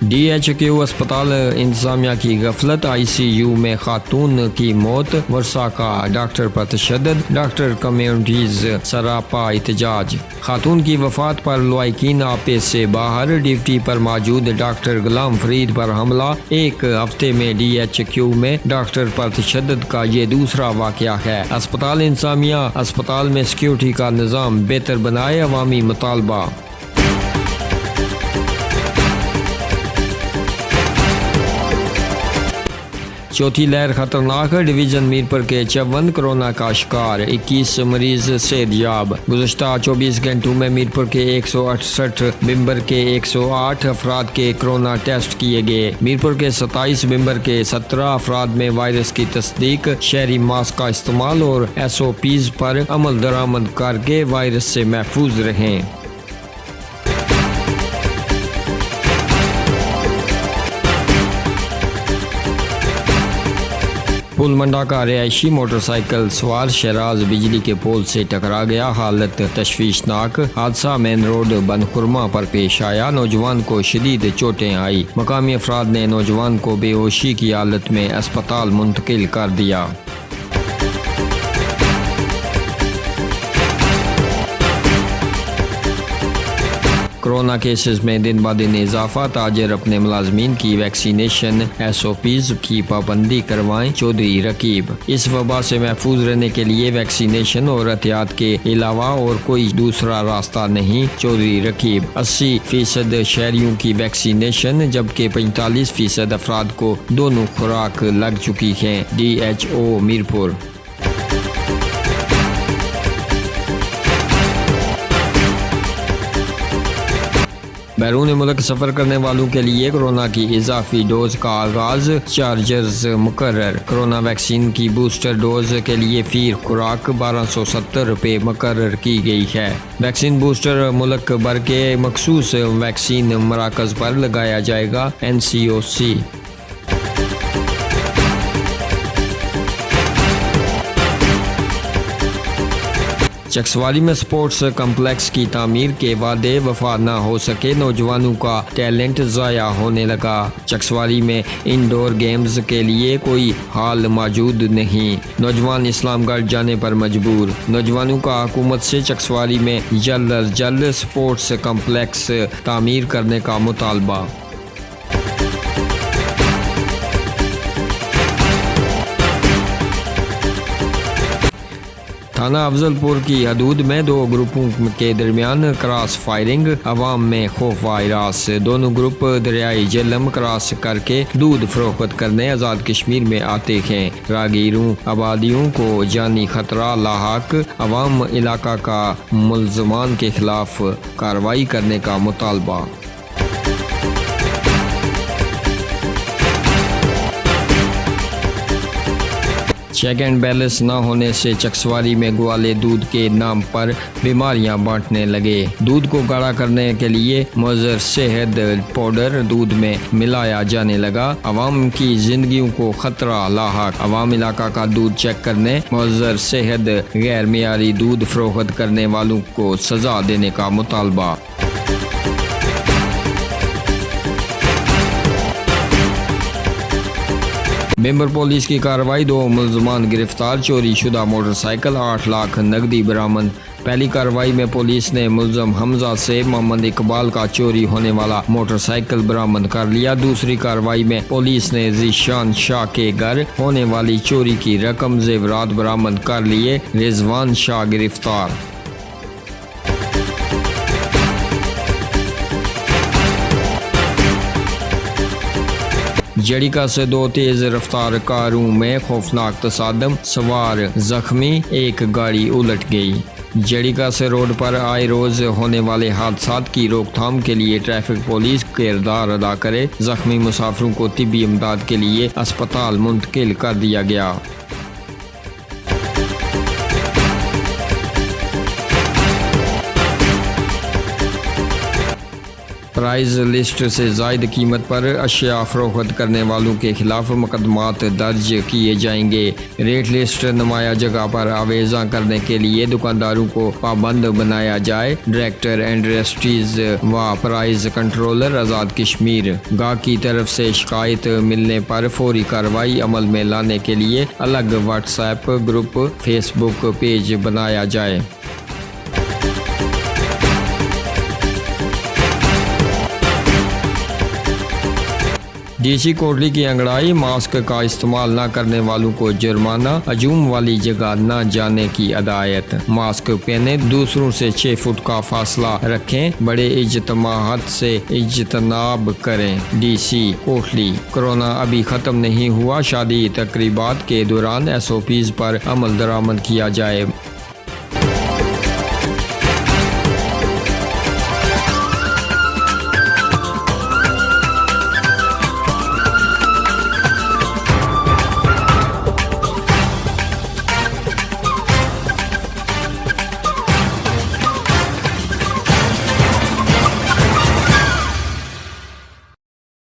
DHQ अस्पताल इंतजामिया की गफलत, ICU में खातून की मौत, वर्षा का डॉक्टर पर तशद्दुद, डॉक्टर कम्युनिटीज सरापा एहतजाज। खातून की वफात पर लवाकिन आपे से बाहर, ड्यूटी पर मौजूद डॉक्टर गुलाम फरीद पर हमला। एक हफ्ते में DHQ में डॉक्टर पर तशद्दुद का ये दूसरा वाकया है। अस्पताल इंतजामिया अस्पताल में सिक्योरिटी का निज़ाम बेहतर बनाए, अवामी मुतालबा। चौथी लहर खतरनाक, डिवीजन मीरपुर के 54 कोरोना का शिकार, 21 मरीज सेहतयाब। गुज़श्ता 24 घंटों में मीरपुर के 168 मेंबर के 108 अफराद के कोरोना टेस्ट किए गए। मीरपुर के 27 मेंबर के 17 अफराद में वायरस की तस्दीक। शहरी मास्क का इस्तेमाल और SOPs पर अमल दरामद करके वायरस से महफूज रहें। पुल मंडा का रिहायशी मोटरसाइकिल सवार शहराज बिजली के पोल से टकरा गया, हालत तशवीशनाक। हादसा मेन रोड बनखुरमा पर पेश आया, नौजवान को शदीद चोटें आई। मकामी अफराद ने नौजवान को बेहोशी की हालत में अस्पताल मुंतकिल कर दिया। कोरोना केसेस में दिन ब दिन इजाफा, ताजर अपने मुलाजमीन की वैक्सीनेशन SOPs की पाबंदी करवाएं, चौधरी रकीब। इस वबा से महफूज रहने के लिए वैक्सीनेशन और एहतियात के अलावा और कोई दूसरा रास्ता नहीं, चौधरी रकीब। 80% शहरियों की वैक्सीनेशन जबकि 45% अफराद को दोनों खुराक लग चुकी हैं, DHO मीरपुर। बैरून मुल्क सफ़र करने वालों के लिए कोरोना की इजाफी डोज का आगाज, चार्जर्स मुकर्रर। कोरोना वैक्सीन की बूस्टर डोज के लिए फी खुराक 1270 रुपये मुकर्रर की गई है। वैक्सीन बूस्टर मुल्क भर के मखसूस वैक्सीन मराकज़ पर लगाया जाएगा, NCOC। चक्सवाली में स्पोर्ट्स कम्प्लेक्स की तामीर के वादे वफा न हो सके, नौजवानों का टैलेंट ज़ाया होने लगा। चक्सवाली में इंडोर गेम्स के लिए कोई हाल मौजूद नहीं, नौजवान इस्लामगढ़ जाने पर मजबूर। नौजवानों का हुकूमत से चक्सवाली में जल्द अज जल्द स्पोर्ट्स कम्प्लेक्स तामीर करने का मुतालबा। थाना अफजलपुर की हदूद में दो ग्रुपों के दरमियान क्रॉस फायरिंग, अवाम में खौफ वायरस। दोनों ग्रुप दरियाई जेलम क्रॉस करके दूध फरोख्त करने आज़ाद कश्मीर में आते हैं। रागीरों आबादियों को जानी खतरा लाहक, अवाम इलाका का मुल्ज़मान के खिलाफ कार्रवाई करने का मुतालबा। चेक एंड बैलेंस न होने से चक्सवाली में ग्वाले दूध के नाम पर बीमारियां बांटने लगे। दूध को गाढ़ा करने के लिए मुज़र शहद पाउडर दूध में मिलाया जाने लगा, अवाम की जिंदगियों को खतरा लाहक। अवाम इलाका का दूध चेक करने, मुज़र शहद गैर मियारी दूध फरोख्त करने वालों को सजा देने का मुतालबा। मेंबर पुलिस की कार्रवाई, 2 मुल्ज़मान गिरफ्तार, चोरी शुदा मोटरसाइकिल, 8 लाख नकदी बरामद। पहली कार्रवाई में पुलिस ने मुल्ज़म हमजा से मोहम्मद इकबाल का चोरी होने वाला मोटरसाइकिल बरामद कर लिया। दूसरी कार्रवाई में पुलिस ने ज़ीशान शाह के घर होने वाली चोरी की रकम जेवरात बरामद कर लिए, रिजवान शाह गिरफ्तार। जड़िका से 2 तेज रफ्तार कारों में खौफनाक तसादम, सवार जख्मी, एक गाड़ी उलट गई। जड़िका से रोड पर आए रोज होने वाले हादसात की रोकथाम के लिए ट्रैफिक पुलिस किरदार अदा करे, जख्मी मुसाफिरों को तिब्बी इमदाद के लिए अस्पताल मुंतकिल कर दिया गया। प्राइस लिस्ट से जायद कीमत पर अशिया फरोख्त करने वालों के खिलाफ मुकदमात दर्ज किए जाएंगे। रेट लिस्ट नुमाया जगह पर आवेजा करने के लिए दुकानदारों को पाबंद बनाया जाए। डायरेक्टर इंडस्ट्रीज व प्राइस कंट्रोलर आज़ाद कश्मीर। गाहक की तरफ से शिकायत मिलने पर फौरी कार्रवाई अमल में लाने के लिए अलग व्हाट्सएप ग्रुप, फेसबुक पेज बनाया जाए। डीसी कोटली की अंगड़ाई, मास्क का इस्तेमाल न करने वालों को जुर्माना, हजूम वाली जगह न जाने की हदायत। मास्क पहने, दूसरों से 6 फुट का फासला रखें, बड़े इज्तमाअत से इज्तनाब करें। डीसी कोटली। कोरोना अभी खत्म नहीं हुआ, शादी तकरीबात के दौरान SOPs पर अमल दरामद किया जाए।